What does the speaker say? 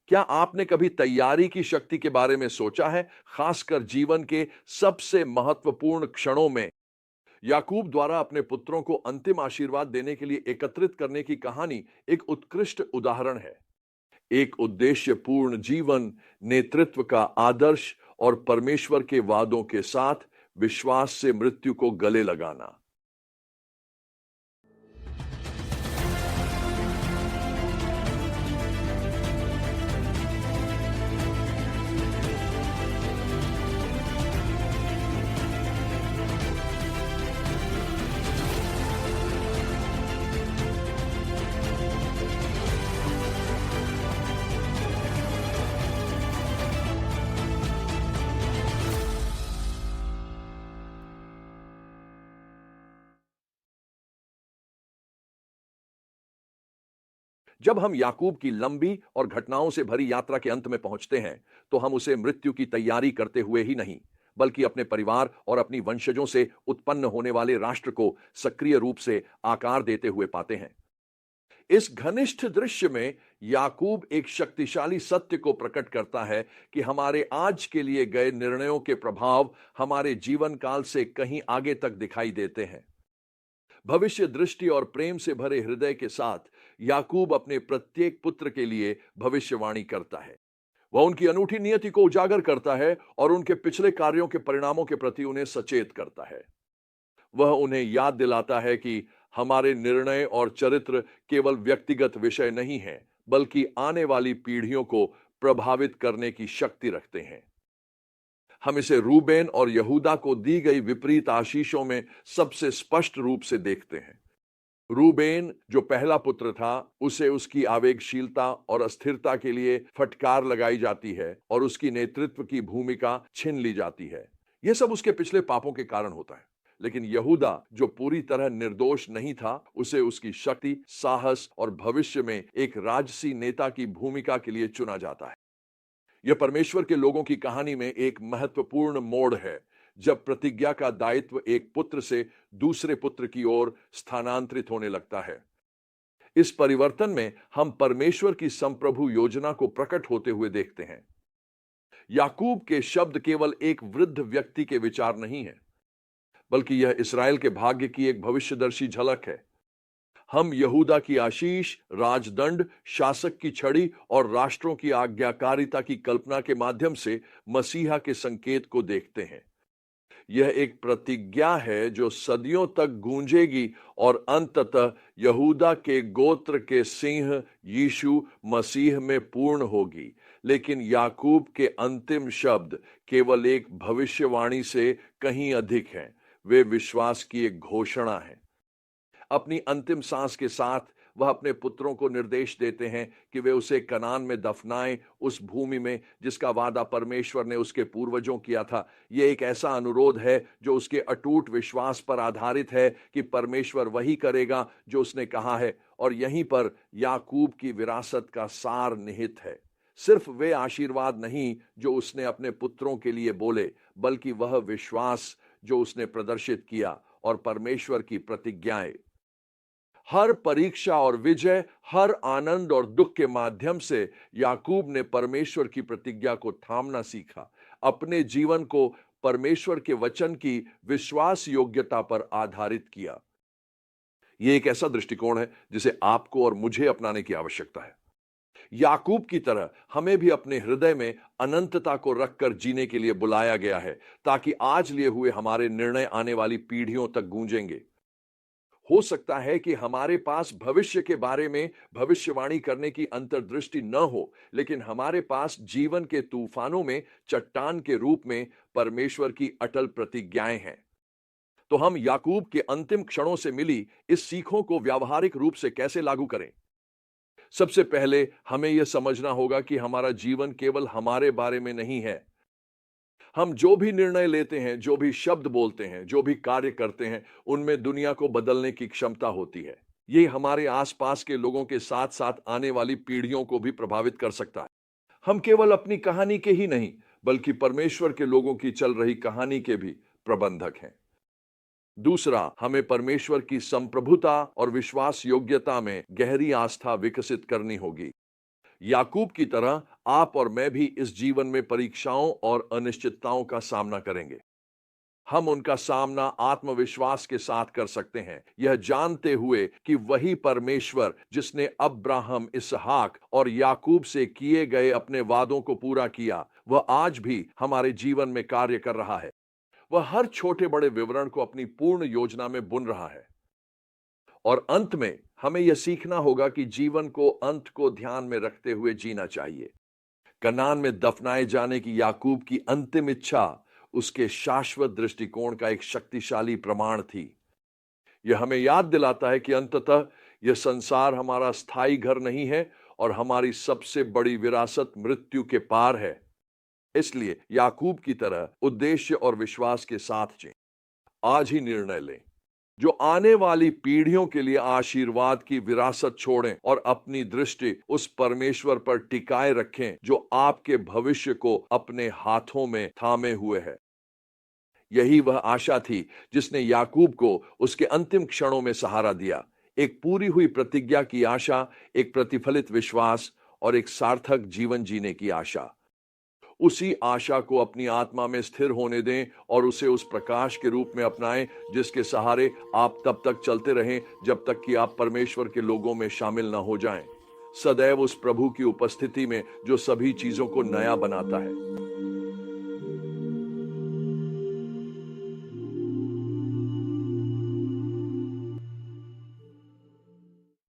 क्या आपने कभी तैयारी की शक्ति के बारे में सोचा है, खासकर जीवन के सबसे महत्वपूर्ण क्षणों में? याकूब द्वारा अपने पुत्रों को अंतिम आशीर्वाद देने के लिए एकत्रित करने की कहानी एक उत्कृष्ट उदाहरण है। एक उद्देश्यपूर्ण जीवन, नेतृत्व का आदर्श और परमेश्वर के वादों के साथ विश्वास से मृत्यु को गले लगाना। जब हम याकूब की लंबी और घटनाओं से भरी यात्रा के अंत में पहुंचते हैं, तो हम उसे मृत्यु की तैयारी करते हुए ही नहीं, बल्कि अपने परिवार और अपनी वंशजों से उत्पन्न होने वाले राष्ट्र को सक्रिय रूप से आकार देते हुए पाते हैं। इस घनिष्ठ दृश्य में याकूब एक शक्तिशाली सत्य को प्रकट करता है कि हमारे आज के लिए गए निर्णयों के प्रभाव हमारे जीवन काल से कहीं आगे तक दिखाई देते हैं। भविष्य दृष्टि और प्रेम से भरे हृदय के साथ याकूब अपने प्रत्येक पुत्र के लिए भविष्यवाणी करता है। वह उनकी अनूठी नियति को उजागर करता है और उनके पिछले कार्यों के परिणामों के प्रति उन्हें सचेत करता है। वह उन्हें याद दिलाता है कि हमारे निर्णय और चरित्र केवल व्यक्तिगत विषय नहीं हैं, बल्कि आने वाली पीढ़ियों को प्रभावित करने की शक्ति रखते हैं। हम इसे रूबेन और यहूदा को दी गई विपरीत आशीषों में सबसे स्पष्ट रूप से देखते हैं। रूबेन, जो पहला पुत्र था, उसे उसकी आवेगशीलता और अस्थिरता के लिए फटकार लगाई जाती है और उसकी नेतृत्व की भूमिका छीन ली जाती है। यह सब उसके पिछले पापों के कारण होता है। लेकिन यहूदा, जो पूरी तरह निर्दोष नहीं था, उसे उसकी शक्ति, साहस और भविष्य में एक राजसी नेता की भूमिका के लिए चुना जाता है। यह परमेश्वर के लोगों की कहानी में एक महत्वपूर्ण मोड़ है, जब प्रतिज्ञा का दायित्व एक पुत्र से दूसरे पुत्र की ओर स्थानांतरित होने लगता है। इस परिवर्तन में हम परमेश्वर की संप्रभु योजना को प्रकट होते हुए देखते हैं। याकूब के शब्द केवल एक वृद्ध व्यक्ति के विचार नहीं है, बल्कि यह इस्राएल के भाग्य की एक भविष्यदर्शी झलक है। हम यहूदा की आशीष, राजदंड, शासक की छड़ी और राष्ट्रों की आज्ञाकारिता की कल्पना के माध्यम से मसीहा के संकेत को देखते हैं। यह एक प्रतिज्ञा है जो सदियों तक गूंजेगी और अंततः यहूदा के गोत्र के सिंह यीशु मसीह में पूर्ण होगी। लेकिन याकूब के अंतिम शब्द केवल एक भविष्यवाणी से कहीं अधिक हैं। वे विश्वास की एक घोषणा है। अपनी अंतिम सांस के साथ वह अपने पुत्रों को निर्देश देते हैं कि वे उसे कनान में दफनाएं, उस भूमि में जिसका वादा परमेश्वर ने उसके पूर्वजों किया था। यह एक ऐसा अनुरोध है जो उसके अटूट विश्वास पर आधारित है कि परमेश्वर वही करेगा जो उसने कहा है, और यहीं पर याकूब की विरासत का सार निहित है। सिर्फ वे आशीर्वाद नहीं जो उसने अपने पुत्रों के लिए बोले, बल्कि वह विश्वास जो उसने प्रदर्शित किया और परमेश्वर की प्रतिज्ञाएं। हर परीक्षा और विजय, हर आनंद और दुख के माध्यम से याकूब ने परमेश्वर की प्रतिज्ञा को थामना सीखा, अपने जीवन को परमेश्वर के वचन की विश्वास योग्यता पर आधारित किया। यह एक ऐसा दृष्टिकोण है जिसे आपको और मुझे अपनाने की आवश्यकता है। याकूब की तरह हमें भी अपने हृदय में अनंतता को रखकर जीने के लिए बुलाया गया है, ताकि आज लिए हुए हमारे निर्णय आने वाली पीढ़ियों तक गूंजेंगे। हो सकता है कि हमारे पास भविष्य के बारे में भविष्यवाणी करने की अंतर्दृष्टि न हो, लेकिन हमारे पास जीवन के तूफानों में चट्टान के रूप में परमेश्वर की अटल प्रतिज्ञाएं हैं। तो हम याकूब के अंतिम क्षणों से मिली इस सीखों को व्यावहारिक रूप से कैसे लागू करें? सबसे पहले हमें यह समझना होगा कि हमारा जीवन केवल हमारे बारे में नहीं है। हम जो भी निर्णय लेते हैं, जो भी शब्द बोलते हैं, जो भी कार्य करते हैं, उनमें दुनिया को बदलने की क्षमता होती है। ये हमारे आसपास के लोगों के साथ साथ आने वाली पीढ़ियों को भी प्रभावित कर सकता है। हम केवल अपनी कहानी के ही नहीं, बल्कि परमेश्वर के लोगों की चल रही कहानी के भी प्रबंधक हैं। दूसरा, हमें परमेश्वर की संप्रभुता और विश्वास योग्यता में गहरी आस्था विकसित करनी होगी। याकूब की तरह आप और मैं भी इस जीवन में परीक्षाओं और अनिश्चितताओं का सामना करेंगे। हम उनका सामना आत्मविश्वास के साथ कर सकते हैं, यह जानते हुए कि वही परमेश्वर जिसने अब्राहम, इसहाक और याकूब से किए गए अपने वादों को पूरा किया, वह आज भी हमारे जीवन में कार्य कर रहा है। वह हर छोटे बड़े विवरण को अपनी पूर्ण योजना में बुन रहा है। और अंत में हमें यह सीखना होगा कि जीवन को अंत को ध्यान में रखते हुए जीना चाहिए। कनान में दफनाए जाने की याकूब की अंतिम इच्छा उसके शाश्वत दृष्टिकोण का एक शक्तिशाली प्रमाण थी। यह हमें याद दिलाता है कि अंततः यह संसार हमारा स्थायी घर नहीं है और हमारी सबसे बड़ी विरासत मृत्यु के पार है। इसलिए याकूब की तरह उद्देश्य और विश्वास के साथ जिएं। आज ही निर्णय लें, जो आने वाली पीढ़ियों के लिए आशीर्वाद की विरासत छोड़ें और अपनी दृष्टि उस परमेश्वर पर टिकाए रखें जो आपके भविष्य को अपने हाथों में थामे हुए है। यही वह आशा थी जिसने याकूब को उसके अंतिम क्षणों में सहारा दिया। एक पूरी हुई प्रतिज्ञा की आशा, एक प्रतिफलित विश्वास और एक सार्थक जीवन जीने की आशा। उसी आशा को अपनी आत्मा में स्थिर होने दें और उसे उस प्रकाश के रूप में अपनाएं जिसके सहारे आप तब तक चलते रहें जब तक कि आप परमेश्वर के लोगों में शामिल न हो जाएं। सदैव उस प्रभु की उपस्थिति में जो सभी चीजों को नया बनाता है।